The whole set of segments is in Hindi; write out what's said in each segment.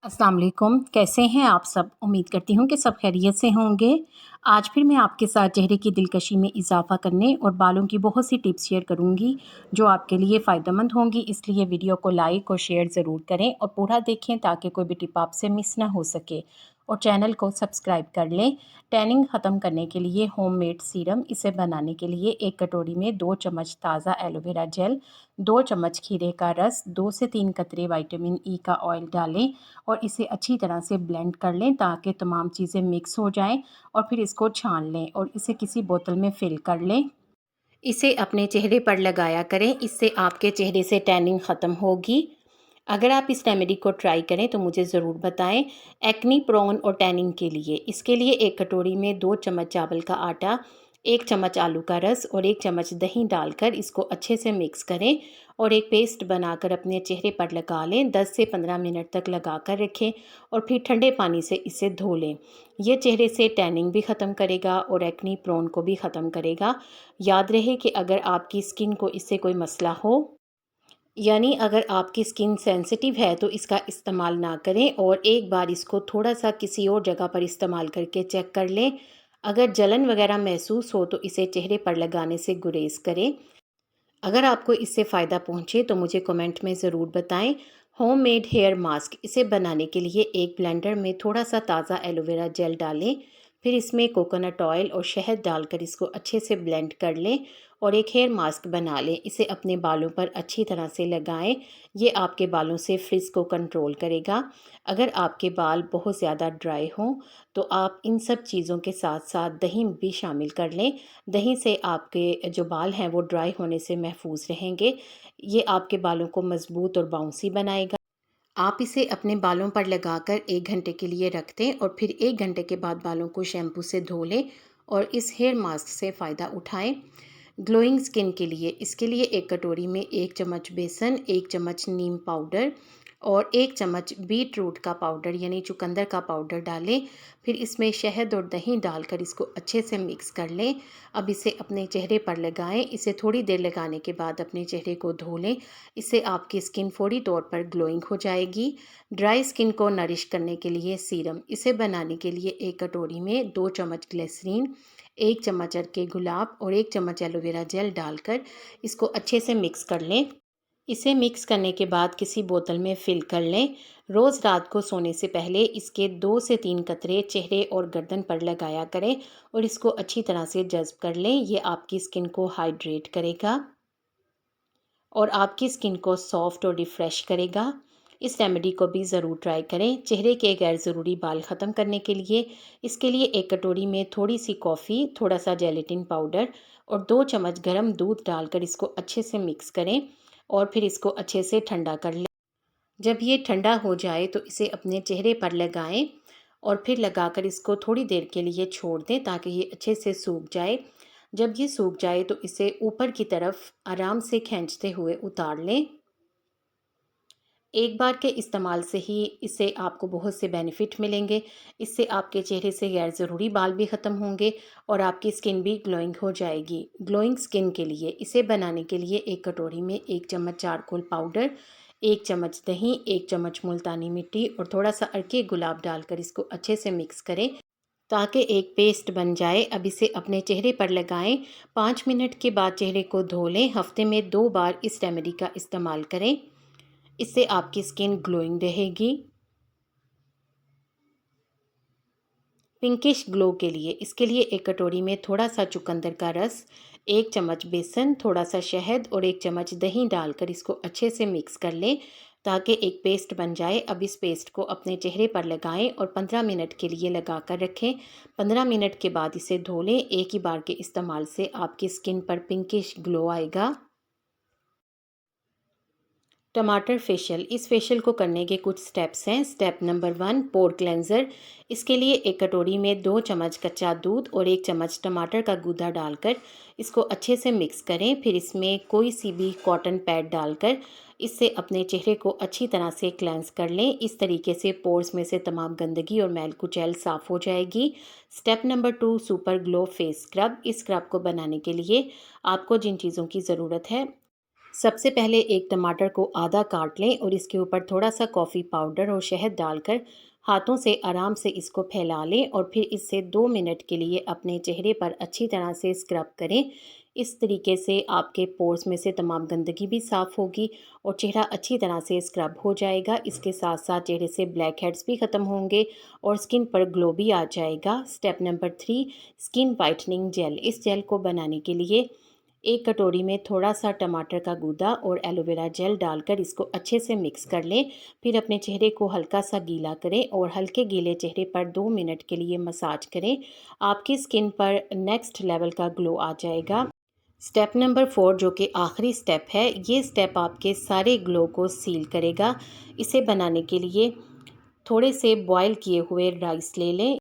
अस्सलाम वालेकुम। कैसे हैं आप सब? उम्मीद करती हूँ कि सब खैरियत से होंगे। आज फिर मैं आपके साथ चेहरे की दिलकशी में इजाफ़ा करने और बालों की बहुत सी टिप्स शेयर करूँगी जो आपके लिए फ़ायदेमंद होंगी। इसलिए वीडियो को लाइक और शेयर ज़रूर करें और पूरा देखें ताकि कोई भी टिप आपसे मिस ना हो सके। और चैनल को सब्सक्राइब कर लें। टैनिंग ख़त्म करने के लिए होममेड सीरम, इसे बनाने के लिए एक कटोरी में 2 चम्मच ताज़ा एलोवेरा जेल, 2 चम्मच खीरे का रस, 2 से 3 कतरे विटामिन ई का ऑयल डालें और इसे अच्छी तरह से ब्लेंड कर लें ताकि तमाम चीज़ें मिक्स हो जाएं। और फिर इसको छान लें और इसे किसी बोतल में फ़िल कर लें। इसे अपने चेहरे पर लगाया करें, इससे आपके चेहरे से टैनिंग ख़त्म होगी। अगर आप इस रेमेडी को ट्राई करें तो मुझे ज़रूर बताएं। एक्नी प्रोन और टैनिंग के लिए इसके लिए एक कटोरी में 2 चम्मच चावल का आटा, 1 चम्मच आलू का रस और 1 चम्मच दही डालकर इसको अच्छे से मिक्स करें और एक पेस्ट बनाकर अपने चेहरे पर लगा लें। 10 से 15 मिनट तक लगा कर रखें और फिर ठंडे पानी से इसे धो लें। यह चेहरे से टैनिंग भी ख़त्म करेगा और एक्नी प्रोन को भी ख़त्म करेगा। याद रहे कि अगर आपकी स्किन को इससे कोई मसला हो, यानी अगर आपकी स्किन सेंसिटिव है, तो इसका इस्तेमाल ना करें और एक बार इसको थोड़ा सा किसी और जगह पर इस्तेमाल करके चेक कर लें। अगर जलन वगैरह महसूस हो तो इसे चेहरे पर लगाने से गुरेज करें। अगर आपको इससे फ़ायदा पहुँचे तो मुझे कमेंट में ज़रूर बताएं। होममेड हेयर मास्क, इसे बनाने के लिए एक ब्लेंडर में थोड़ा सा ताज़ा एलोवेरा जेल डालें, फिर इसमें कोकोनट ऑयल और शहद डालकर इसको अच्छे से ब्लेंड कर लें और एक हेयर मास्क बना लें। इसे अपने बालों पर अच्छी तरह से लगाएं। ये आपके बालों से फ्रिज को कंट्रोल करेगा। अगर आपके बाल बहुत ज़्यादा ड्राई हों तो आप इन सब चीज़ों के साथ साथ दही भी शामिल कर लें। दही से आपके जो बाल हैं वो ड्राई होने से महफूज रहेंगे। ये आपके बालों को मज़बूत और बाउंसी बनाएगा। आप इसे अपने बालों पर लगाकर 1 घंटे के लिए रख दें और फिर 1 घंटे के बाद बालों को शैम्पू से धो लें और इस हेयर मास्क से फ़ायदा उठाएं। ग्लोइंग स्किन के लिए इसके लिए एक कटोरी में 1 चम्मच बेसन, 1 चम्मच नीम पाउडर और 1 चम्मच बीट रूट का पाउडर यानी चुकंदर का पाउडर डालें। फिर इसमें शहद और दही डालकर इसको अच्छे से मिक्स कर लें। अब इसे अपने चेहरे पर लगाएं। इसे थोड़ी देर लगाने के बाद अपने चेहरे को धो लें। इससे आपकी स्किन फौरी तौर पर ग्लोइंग हो जाएगी। ड्राई स्किन को नरिश करने के लिए सीरम, इसे बनाने के लिए एक कटोरी में 2 चम्मच ग्लिसरीन, 1 चम्मच अर्के गुलाब और 1 चम्मच एलोवेरा जेल डालकर इसको अच्छे से मिक्स कर लें। इसे मिक्स करने के बाद किसी बोतल में फ़िल कर लें। रोज़ रात को सोने से पहले इसके 2 से 3 कतरे चेहरे और गर्दन पर लगाया करें और इसको अच्छी तरह से जज़्ब कर लें। ये आपकी स्किन को हाइड्रेट करेगा और आपकी स्किन को सॉफ्ट और रिफ़्रेश करेगा। इस रेमेडी को भी ज़रूर ट्राई करें। चेहरे के गैर ज़रूरी बाल ख़त्म करने के लिए इसके लिए एक कटोरी में थोड़ी सी कॉफ़ी, थोड़ा सा जेलेटिन पाउडर और 2 चम्मच गर्म दूध डालकर इसको अच्छे से मिक्स करें और फिर इसको अच्छे से ठंडा कर लें। जब ये ठंडा हो जाए तो इसे अपने चेहरे पर लगाएं और फिर लगाकर इसको थोड़ी देर के लिए छोड़ दें ताकि ये अच्छे से सूख जाए। जब ये सूख जाए तो इसे ऊपर की तरफ आराम से खींचते हुए उतार लें। एक बार के इस्तेमाल से ही इससे आपको बहुत से बेनिफिट मिलेंगे। इससे आपके चेहरे से गैर ज़रूरी बाल भी ख़त्म होंगे और आपकी स्किन भी ग्लोइंग हो जाएगी। ग्लोइंग स्किन के लिए इसे बनाने के लिए एक कटोरी में 1 चम्मच चारकोल पाउडर, 1 चम्मच दही, 1 चम्मच मुल्तानी मिट्टी और थोड़ा सा अर्के गुलाब डालकर इसको अच्छे से मिक्स करें ताकि एक पेस्ट बन जाए। अब इसे अपने चेहरे पर लगाएं। 5 मिनट के बाद चेहरे को धो लें। हफ्ते में 2 बार इस रेमेडी का इस्तेमाल करें। इससे आपकी स्किन ग्लोइंग रहेगी। पिंकिश ग्लो के लिए इसके लिए एक कटोरी में थोड़ा सा चुकंदर का रस, 1 चम्मच बेसन, थोड़ा सा शहद और 1 चम्मच दही डालकर इसको अच्छे से मिक्स कर लें ताकि एक पेस्ट बन जाए। अब इस पेस्ट को अपने चेहरे पर लगाएं और 15 मिनट के लिए लगा कर रखें। 15 मिनट के बाद इसे धो लें। एक ही बार के इस्तेमाल से आपकी स्किन पर पिंकिश ग्लो आएगा। टमाटर फेशियल, इस फेशियल को करने के कुछ स्टेप्स हैं। स्टेप नंबर 1, पोर क्लेंजर। इसके लिए एक कटोरी में 2 चम्मच कच्चा दूध और 1 चम्मच टमाटर का गूदा डालकर इसको अच्छे से मिक्स करें। फिर इसमें कोई सी भी कॉटन पैड डालकर इससे अपने चेहरे को अच्छी तरह से क्लेंस कर लें। इस तरीके से पोर्स में से तमाम गंदगी और मैल कुचैल साफ़ हो जाएगी। Step number 2, super glow face scrub. इस स्क्रब को बनाने के लिए आपको जिन चीज़ों की ज़रूरत है, सबसे पहले एक टमाटर को आधा काट लें और इसके ऊपर थोड़ा सा कॉफ़ी पाउडर और शहद डालकर हाथों से आराम से इसको फैला लें और फिर इससे 2 मिनट के लिए अपने चेहरे पर अच्छी तरह से स्क्रब करें। इस तरीके से आपके पोर्स में से तमाम गंदगी भी साफ़ होगी और चेहरा अच्छी तरह से स्क्रब हो जाएगा। इसके साथ साथ चेहरे से ब्लैक हेड्स भी ख़त्म होंगे और स्किन पर ग्लो भी आ जाएगा। Step number 3, skin whitening gel. इस जेल को बनाने के लिए एक कटोरी में थोड़ा सा टमाटर का गूदा और एलोवेरा जेल डालकर इसको अच्छे से मिक्स कर लें। फिर अपने चेहरे को हल्का सा गीला करें और हल्के गीले चेहरे पर 2 मिनट के लिए मसाज करें। आपकी स्किन पर नेक्स्ट लेवल का ग्लो आ जाएगा। स्टेप नंबर 4 जो कि आखिरी स्टेप है, ये स्टेप आपके सारे ग्लो को सील करेगा। इसे बनाने के लिए थोड़े से बॉयल किए हुए राइस ले लें,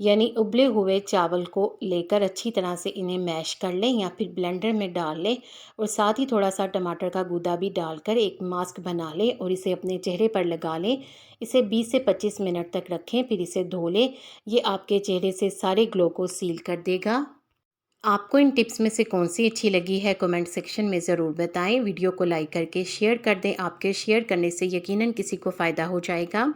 यानी उबले हुए चावल को लेकर अच्छी तरह से इन्हें मैश कर लें या फिर ब्लेंडर में डाल लें और साथ ही थोड़ा सा टमाटर का गूदा भी डालकर एक मास्क बना लें और इसे अपने चेहरे पर लगा लें। इसे 20 से 25 मिनट तक रखें, फिर इसे धो लें। ये आपके चेहरे से सारे ग्लो को सील कर देगा। आपको इन टिप्स में से कौन सी अच्छी लगी है कमेंट सेक्शन में ज़रूर बताएं। वीडियो को लाइक करके शेयर कर दें। आपके शेयर करने से यकीनन किसी को फ़ायदा हो जाएगा।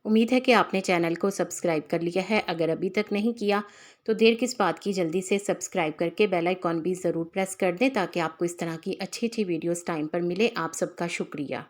उम्मीद है कि आपने चैनल को सब्सक्राइब कर लिया है। अगर अभी तक नहीं किया तो देर किस बात की, जल्दी से सब्सक्राइब करके बेल आइकॉन भी ज़रूर प्रेस कर दें ताकि आपको इस तरह की अच्छी अच्छी वीडियोस टाइम पर मिले। आप सबका शुक्रिया।